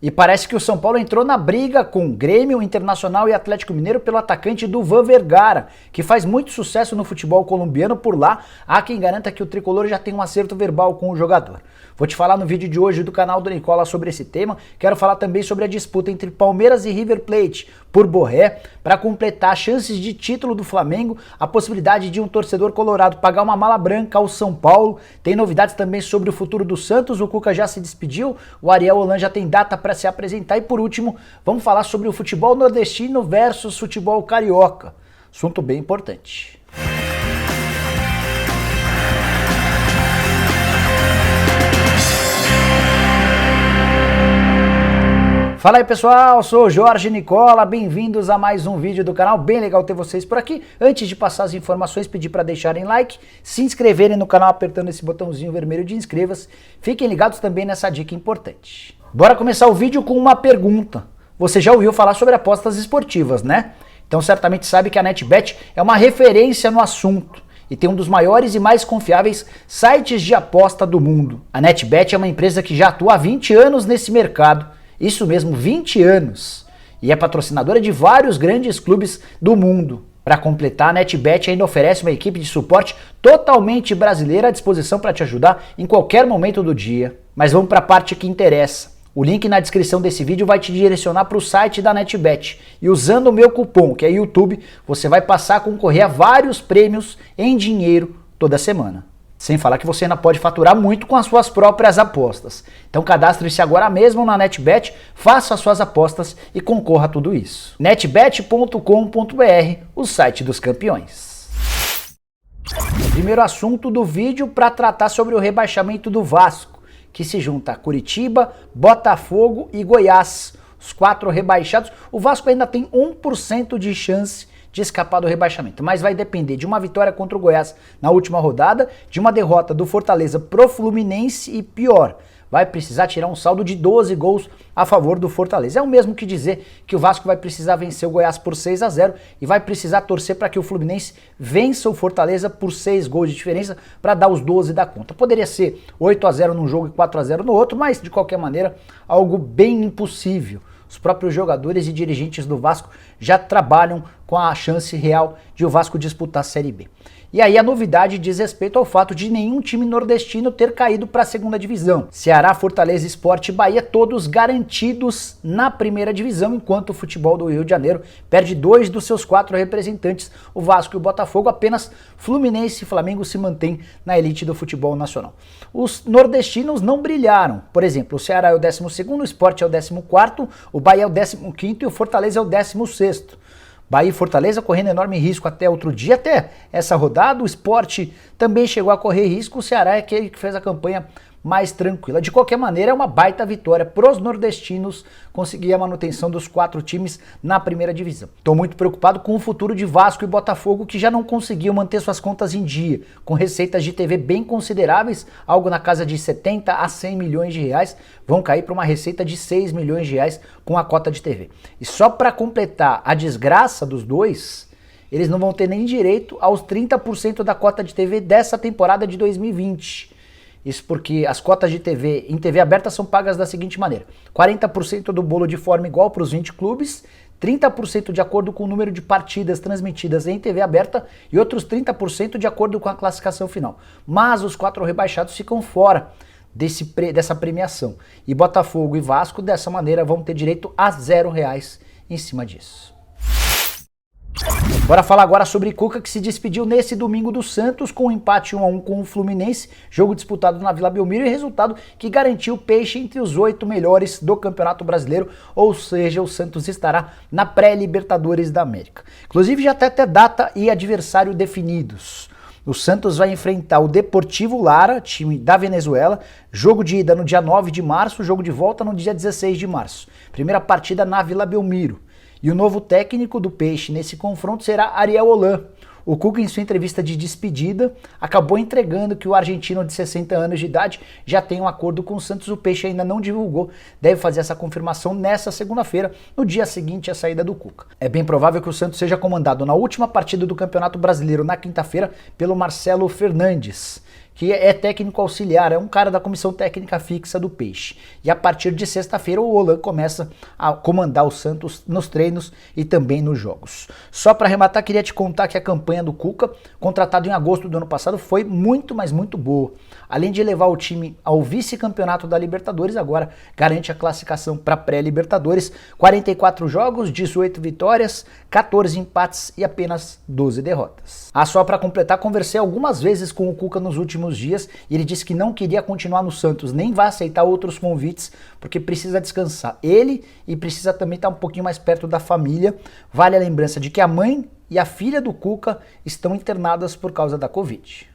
E parece que o São Paulo entrou na briga com Grêmio, Internacional e Atlético Mineiro pelo atacante Duvan Vergara, que faz muito sucesso no futebol colombiano por lá. Há quem garanta que o tricolor já tem um acerto verbal com o jogador. Vou te falar no vídeo de hoje do canal do Nicola sobre esse tema. Quero falar também sobre a disputa entre Palmeiras e River Plate por Borré, para completar chances de título do Flamengo, a possibilidade de um torcedor colorado pagar uma mala branca ao São Paulo. Tem novidades também sobre o futuro do Santos, o Cuca já se despediu, o Ariel Holan já tem data para se apresentar e por último, vamos falar sobre o futebol nordestino versus futebol carioca. Assunto bem importante. Fala aí pessoal, sou o Jorge Nicola, bem-vindos a mais um vídeo do canal, bem legal ter vocês por aqui. Antes de passar as informações, pedir para deixarem like, se inscreverem no canal apertando esse botãozinho vermelho de inscreva-se, fiquem ligados também nessa dica importante. Bora começar o vídeo com uma pergunta. Você já ouviu falar sobre apostas esportivas, né? Então certamente sabe que a NetBet é uma referência no assunto e tem um dos maiores e mais confiáveis sites de aposta do mundo. A NetBet é uma empresa que já atua há 20 anos nesse mercado. Isso mesmo, 20 anos. E é patrocinadora de vários grandes clubes do mundo. Para completar, a NetBet ainda oferece uma equipe de suporte totalmente brasileira à disposição para te ajudar em qualquer momento do dia. Mas vamos para a parte que interessa. O link na descrição desse vídeo vai te direcionar para o site da NetBet. E usando o meu cupom, que é YouTube, você vai passar a concorrer a vários prêmios em dinheiro toda semana. Sem falar que você ainda pode faturar muito com as suas próprias apostas. Então cadastre-se agora mesmo na NetBet, faça as suas apostas e concorra a tudo isso. netbet.com.br, o site dos campeões. Primeiro assunto do vídeo para tratar sobre o rebaixamento do Vasco, que se junta a Curitiba, Botafogo e Goiás. Os 4 rebaixados. O Vasco ainda tem 1% de chance de escapar do rebaixamento, mas vai depender de uma vitória contra o Goiás na última rodada, de uma derrota do Fortaleza pro Fluminense e pior, vai precisar tirar um saldo de 12 gols a favor do Fortaleza. É o mesmo que dizer que o Vasco vai precisar vencer o Goiás por 6-0 e vai precisar torcer para que o Fluminense vença o Fortaleza por 6 gols de diferença para dar os 12 da conta. Poderia ser 8-0 num jogo e 4-0 no outro, mas de qualquer maneira algo bem impossível. Os próprios jogadores e dirigentes do Vasco já trabalham com a chance real de o Vasco disputar a Série B. E aí a novidade diz respeito ao fato de nenhum time nordestino ter caído para a segunda divisão. Ceará, Fortaleza, Sport e Bahia todos garantidos na primeira divisão, enquanto o futebol do Rio de Janeiro perde 2 dos seus 4 representantes, o Vasco e o Botafogo. Apenas Fluminense e Flamengo se mantêm na elite do futebol nacional. Os nordestinos não brilharam. Por exemplo, o Ceará é o 12º, o Sport é o 14º, o Bahia é o 15º e o Fortaleza é o 16º. Bahia e Fortaleza correndo enorme risco até outro dia, até essa rodada. O Sport também chegou a correr risco, o Ceará é aquele que fez a campanha mais tranquila. De qualquer maneira, é uma baita vitória para os nordestinos conseguir a manutenção dos 4 times na primeira divisão. Estou muito preocupado com o futuro de Vasco e Botafogo, que já não conseguiam manter suas contas em dia, com receitas de TV bem consideráveis, algo na casa de 70 a 100 milhões de reais, vão cair para uma receita de 6 milhões de reais com a cota de TV. E só para completar a desgraça dos dois, eles não vão ter nem direito aos 30% da cota de TV dessa temporada de 2020. Isso porque as cotas de TV em TV aberta são pagas da seguinte maneira: 40% do bolo de forma igual para os 20 clubes, 30% de acordo com o número de partidas transmitidas em TV aberta e outros 30% de acordo com a classificação final. Mas os 4 rebaixados ficam fora dessa premiação. E Botafogo e Vasco, dessa maneira, vão ter direito a R$0 em cima disso. Bora falar agora sobre Cuca, que se despediu nesse domingo do Santos com um empate 1-1 com o Fluminense, jogo disputado na Vila Belmiro e resultado que garantiu o Peixe entre os 8 melhores do Campeonato Brasileiro, ou seja, o Santos estará na pré-Libertadores da América. Inclusive já tem até data e adversário definidos. O Santos vai enfrentar o Deportivo Lara, time da Venezuela, jogo de ida no dia 9 de março, jogo de volta no dia 16 de março. Primeira partida na Vila Belmiro. E o novo técnico do Peixe nesse confronto será Ariel Holan. O Cuca, em sua entrevista de despedida, acabou entregando que o argentino de 60 anos de idade já tem um acordo com o Santos. O Peixe ainda não divulgou, deve fazer essa confirmação nessa segunda-feira, no dia seguinte à saída do Cuca. É bem provável que o Santos seja comandado na última partida do Campeonato Brasileiro, na quinta-feira, pelo Marcelo Fernandes, que é técnico auxiliar, é um cara da comissão técnica fixa do Peixe. E a partir de sexta-feira o Olan começa a comandar o Santos nos treinos e também nos jogos. Só para arrematar, queria te contar que a campanha do Cuca, contratado em agosto do ano passado, foi muito, mas muito boa. Além de levar o time ao vice-campeonato da Libertadores, agora garante a classificação para pré-Libertadores. 44 jogos, 18 vitórias, 14 empates e apenas 12 derrotas. Só para completar, conversei algumas vezes com o Cuca nos últimos dias e ele disse que não queria continuar no Santos, nem vai aceitar outros convites, porque precisa descansar ele e precisa também estar um pouquinho mais perto da família. Vale a lembrança de que a mãe e a filha do Cuca estão internadas por causa da Covid.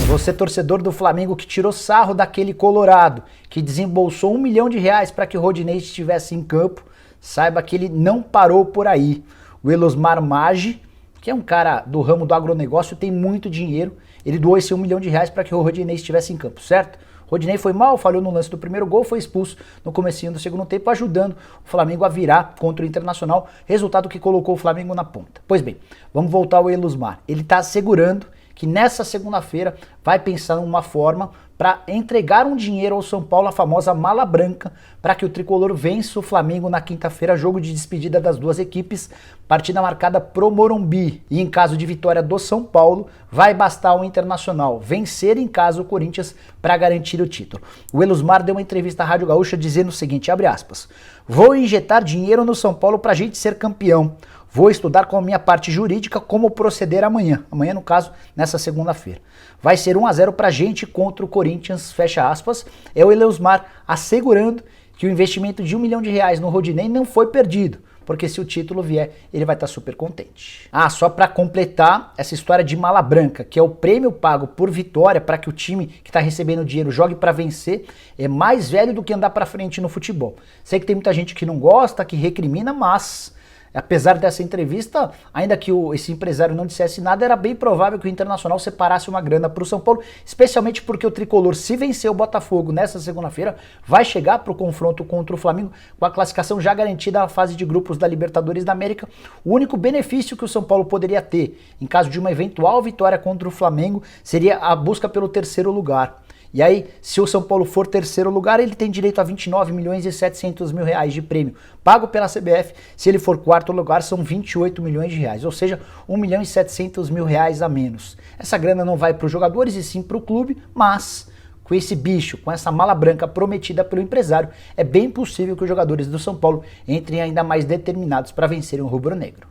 Você, torcedor do Flamengo, que tirou sarro daquele Colorado, que desembolsou R$1 milhão para que o Rodinei estivesse em campo, saiba que ele não parou por aí. O Elosmar Maggi, que é um cara do ramo do agronegócio, tem muito dinheiro, ele doou esse R$1 milhão para que o Rodinei estivesse em campo, certo? O Rodinei foi mal, falhou no lance do primeiro gol, foi expulso no comecinho do segundo tempo, ajudando o Flamengo a virar contra o Internacional, resultado que colocou o Flamengo na ponta. Pois bem, vamos voltar ao Elosmar. Ele está assegurando que nessa segunda-feira vai pensar numa forma para entregar um dinheiro ao São Paulo, a famosa mala branca, para que o tricolor vença o Flamengo na quinta-feira, jogo de despedida das duas equipes, partida marcada pro Morumbi. E em caso de vitória do São Paulo, vai bastar o Internacional vencer em casa o Corinthians para garantir o título. O Elosmar deu uma entrevista à Rádio Gaúcha dizendo o seguinte, abre aspas, vou injetar dinheiro no São Paulo para a gente ser campeão. Vou estudar com a minha parte jurídica como proceder amanhã. Amanhã, no caso, nessa segunda-feira. Vai ser 1-0 pra gente contra o Corinthians, fecha aspas. É o Elosmar assegurando que o investimento de R$1 milhão no Rodinei não foi perdido, porque se o título vier, ele vai estar super contente. Só para completar essa história de mala branca, que é o prêmio pago por vitória para que o time que está recebendo dinheiro jogue para vencer, é mais velho do que andar para frente no futebol. Sei que tem muita gente que não gosta, que recrimina, mas apesar dessa entrevista, ainda que esse empresário não dissesse nada, era bem provável que o Internacional separasse uma grana para o São Paulo, especialmente porque o tricolor, se vencer o Botafogo nessa segunda-feira, vai chegar para o confronto contra o Flamengo com a classificação já garantida à fase de grupos da Libertadores da América. O único benefício que o São Paulo poderia ter, em caso de uma eventual vitória contra o Flamengo, seria a busca pelo terceiro lugar. E aí, se o São Paulo for terceiro lugar, ele tem direito a R$29.700.000 de prêmio pago pela CBF. Se ele for quarto lugar, são R$28 milhões, ou seja, R$1.700.000 a menos. Essa grana não vai para os jogadores e sim para o clube, mas com esse bicho, com essa mala branca prometida pelo empresário, é bem possível que os jogadores do São Paulo entrem ainda mais determinados para vencerem o rubro-negro.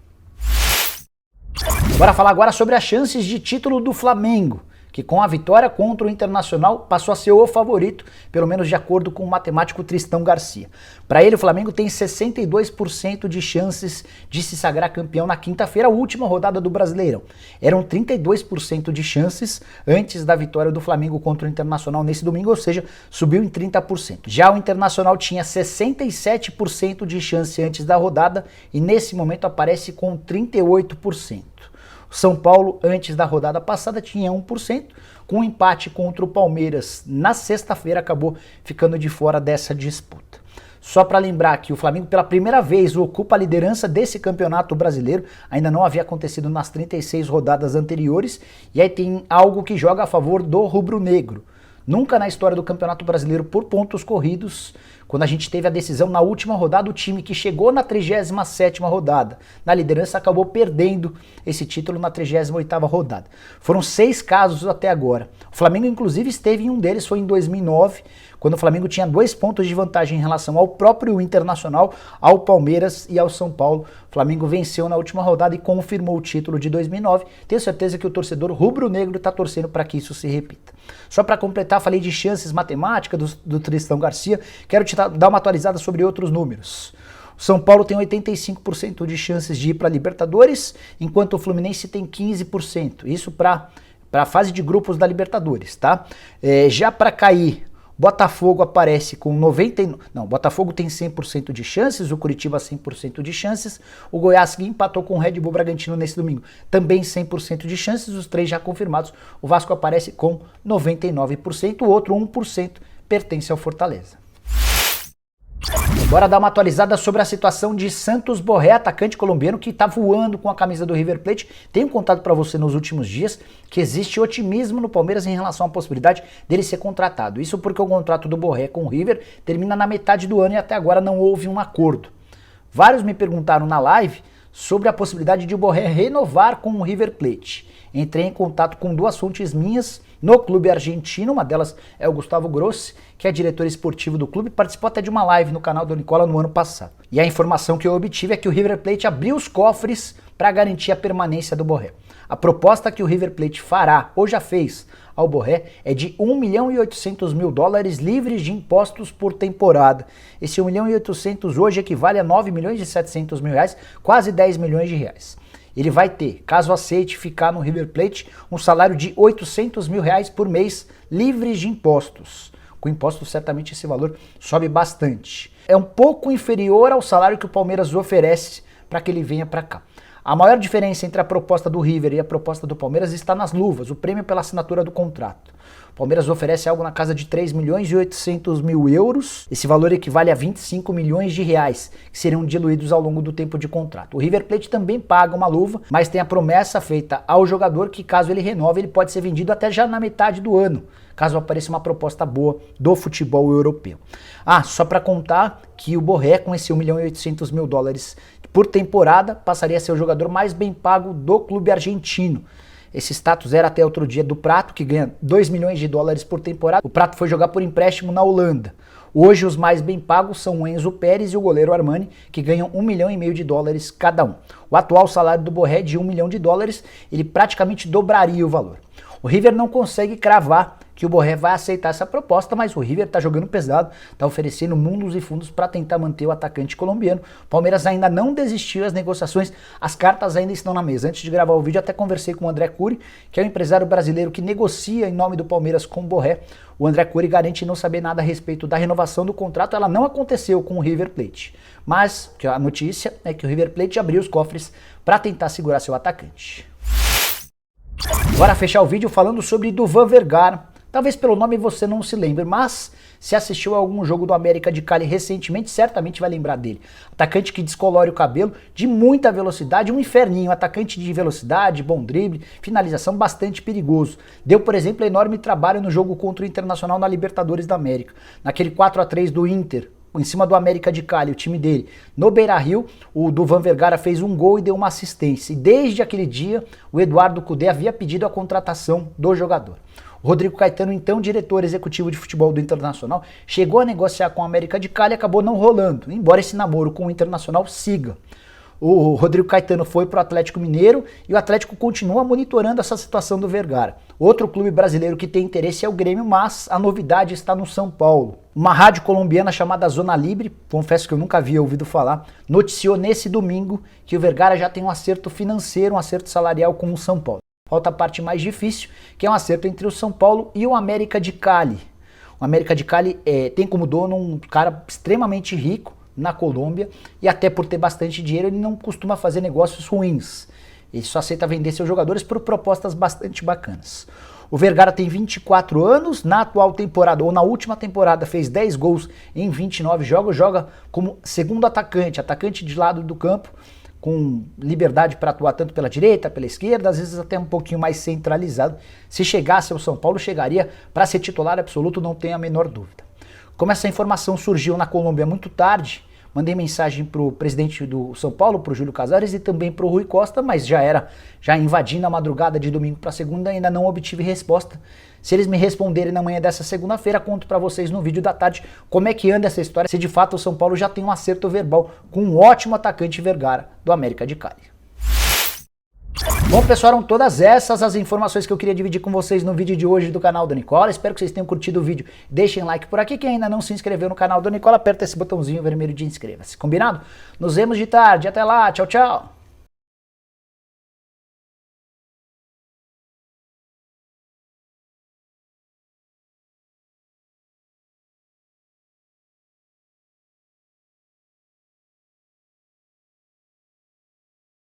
Bora falar agora sobre as chances de título do Flamengo, que com a vitória contra o Internacional passou a ser o favorito, pelo menos de acordo com o matemático Tristão Garcia. Para ele, o Flamengo tem 62% de chances de se sagrar campeão na quinta-feira, a última rodada do Brasileirão. Eram 32% de chances antes da vitória do Flamengo contra o Internacional nesse domingo, ou seja, subiu em 30%. Já o Internacional tinha 67% de chance antes da rodada e nesse momento aparece com 38%. São Paulo, antes da rodada passada, tinha 1%, com um empate contra o Palmeiras na sexta-feira, acabou ficando de fora dessa disputa. Só para lembrar que o Flamengo pela primeira vez ocupa a liderança desse campeonato brasileiro, ainda não havia acontecido nas 36 rodadas anteriores, e aí tem algo que joga a favor do rubro-negro. Nunca na história do Campeonato Brasileiro por pontos corridos, quando a gente teve a decisão na última rodada, o time que chegou na 37ª rodada na liderança acabou perdendo esse título na 38ª rodada. Foram 6 casos até agora. O Flamengo inclusive esteve em um deles, foi em 2009, quando o Flamengo tinha 2 pontos de vantagem em relação ao próprio Internacional, ao Palmeiras e ao São Paulo. O Flamengo venceu na última rodada e confirmou o título de 2009. Tenho certeza que o torcedor rubro-negro está torcendo para que isso se repita. Só para completar, falei de chances matemáticas do Tristão Garcia, quero te dar uma atualizada sobre outros números. O São Paulo tem 85% de chances de ir para a Libertadores, enquanto o Fluminense tem 15%. Isso para a fase de grupos da Libertadores, tá? Já para cair, Botafogo aparece com 90%, não, Botafogo tem 100% de chances, o Curitiba 100% de chances, o Goiás que empatou com o Red Bull Bragantino nesse domingo, também 100% de chances, os 3 já confirmados, o Vasco aparece com 99%, o outro 1% pertence ao Fortaleza. Bora dar uma atualizada sobre a situação de Santos Borré, atacante colombiano que está voando com a camisa do River Plate. Tenho contado para você nos últimos dias que existe otimismo no Palmeiras em relação à possibilidade dele ser contratado. Isso porque o contrato do Borré com o River termina na metade do ano e até agora não houve um acordo. Vários me perguntaram na live sobre a possibilidade de o Borré renovar com o River Plate. Entrei em contato com duas fontes minhas no clube argentino, uma delas é o Gustavo Grossi, que é diretor esportivo do clube, participou até de uma live no canal do Nicola no ano passado. E a informação que eu obtive é que o River Plate abriu os cofres para garantir a permanência do Borré. A proposta que o River Plate fará, ou já fez, ao Borré é de US$ 1.800.000 livres de impostos por temporada. Esse 1.800.000 hoje equivale a R$ 9.700.000, quase 10 milhões de reais. Ele vai ter, caso aceite ficar no River Plate, um salário de R$ 800.000 por mês, livres de impostos. Com impostos, certamente esse valor sobe bastante. É um pouco inferior ao salário que o Palmeiras oferece para que ele venha para cá. A maior diferença entre a proposta do River e a proposta do Palmeiras está nas luvas, o prêmio pela assinatura do contrato. O Palmeiras oferece algo na casa de 3.800.000 euros. Esse valor equivale a 25 milhões de reais, que serão diluídos ao longo do tempo de contrato. O River Plate também paga uma luva, mas tem a promessa feita ao jogador que, caso ele renove, ele pode ser vendido até já na metade do ano, caso apareça uma proposta boa do futebol europeu. Só para contar que o Borré, com esse US$ 1.800.000 por temporada, passaria a ser o jogador mais bem pago do clube argentino. Esse status era até outro dia do Prato, que ganha US$ 2 milhões por temporada. O Prato foi jogar por empréstimo na Holanda. Hoje os mais bem pagos são o Enzo Pérez e o goleiro Armani, que ganham US$ 1,5 milhão cada um. O atual salário do Borré é de US$ 1 milhão, ele praticamente dobraria o valor. O River não consegue cravar que o Borré vai aceitar essa proposta, mas o River está jogando pesado, está oferecendo mundos e fundos para tentar manter o atacante colombiano. O Palmeiras ainda não desistiu das negociações, as cartas ainda estão na mesa. Antes de gravar o vídeo, até conversei com o André Cury, que é um empresário brasileiro que negocia em nome do Palmeiras com o Borré. O André Cury garante não saber nada a respeito da renovação do contrato, ela não aconteceu com o River Plate. Mas a notícia é que o River Plate abriu os cofres para tentar segurar seu atacante. Bora fechar o vídeo falando sobre Duvan Vergara. Talvez pelo nome você não se lembre, mas se assistiu a algum jogo do América de Cali recentemente, certamente vai lembrar dele. Atacante que descolore o cabelo, de muita velocidade, um inferninho, atacante de velocidade, bom drible, finalização bastante perigoso. Deu, por exemplo, enorme trabalho no jogo contra o Internacional na Libertadores da América. Naquele 4-3 do Inter, em cima do América de Cali, o time dele. No Beira-Rio, o Duvan Vergara fez um gol e deu uma assistência. E desde aquele dia, o Eduardo Cudê havia pedido a contratação do jogador. O Rodrigo Caetano, então diretor executivo de futebol do Internacional, chegou a negociar com o América de Cali e acabou não rolando, embora esse namoro com o Internacional siga. O Rodrigo Caetano foi para o Atlético Mineiro e o Atlético continua monitorando essa situação do Vergara. Outro clube brasileiro que tem interesse é o Grêmio, mas a novidade está no São Paulo. Uma rádio colombiana chamada Zona Libre, confesso que eu nunca havia ouvido falar, noticiou nesse domingo que o Vergara já tem um acerto financeiro, um acerto salarial com o São Paulo. Falta a parte mais difícil, que é um acerto entre o São Paulo e o América de Cali. O América de Cali tem como dono um cara extremamente rico na Colômbia e até por ter bastante dinheiro ele não costuma fazer negócios ruins. Ele só aceita vender seus jogadores por propostas bastante bacanas. O Vergara tem 24 anos, na atual temporada ou na última temporada fez 10 gols em 29 jogos, joga como segundo atacante de lado do campo, com liberdade para atuar tanto pela direita, pela esquerda, às vezes até um pouquinho mais centralizado. Se chegasse ao São Paulo, chegaria para ser titular absoluto, não tenho a menor dúvida. Como essa informação surgiu na Colômbia muito tarde, mandei mensagem para o presidente do São Paulo, para o Júlio Casares, e também para o Rui Costa, mas já invadindo a madrugada de domingo para segunda, ainda não obtive resposta. Se eles me responderem na manhã dessa segunda-feira, conto para vocês no vídeo da tarde como é que anda essa história, se de fato o São Paulo já tem um acerto verbal com um ótimo atacante Vergara do América de Cali. Bom, pessoal, eram todas essas as informações que eu queria dividir com vocês no vídeo de hoje do canal do Nicola. Espero que vocês tenham curtido o vídeo. Deixem like por aqui. Quem ainda não se inscreveu no canal do Nicola, aperta esse botãozinho vermelho de inscreva-se. Combinado? Nos vemos de tarde. Até lá. Tchau, tchau.